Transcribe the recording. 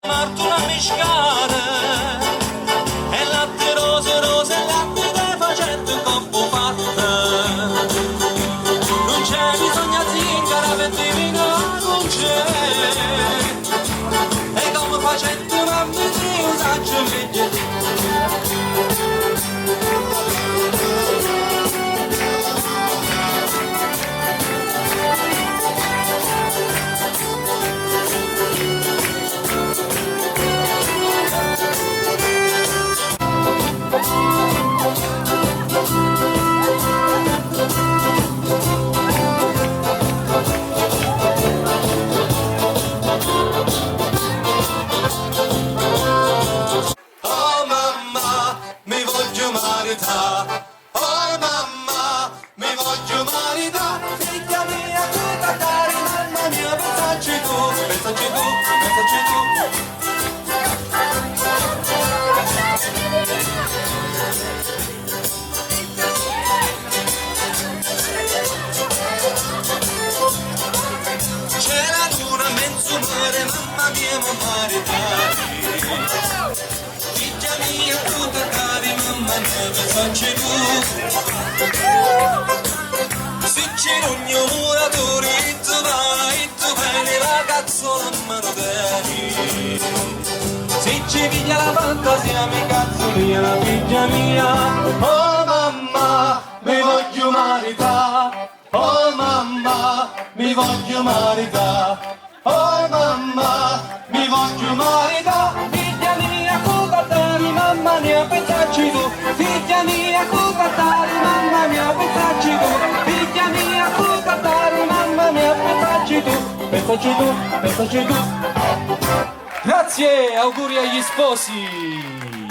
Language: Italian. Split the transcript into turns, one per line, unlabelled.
Marto una miscata e latte rose, rose e latte te facendo un coppo fatta. Non c'è bisogno di zingara per divino non c'è. E come facendo una vita usaccio meglio. Oh mamma, mi voglio maritare, figlia mia, tu cantare, mamma mia, pensaci tu, pensaci tu, pensaci tu. C'è la luna mezzo mare, mamma mia, mi maritare. Figlia mia, tu cantare, mamma mia, pensaci tu. Se c'è un muratore, tu vai, tu fai ragazzo la mano dei. Se ci piglia la fantasia, mi cazzo via la figlia mia. Oh mamma, mi voglio maritare. Oh mamma, mi voglio maritare. Oh mamma, mi voglio maritare. Figlia mia, cucatari, mamma mia, pensaci tu. Figlia mia, cucatari, mamma mia, pensaci tu. Figlia mia, cucatari, mamma mia, pensaci tu. Pensaci tu, pensaci tu. Grazie, auguri agli sposi.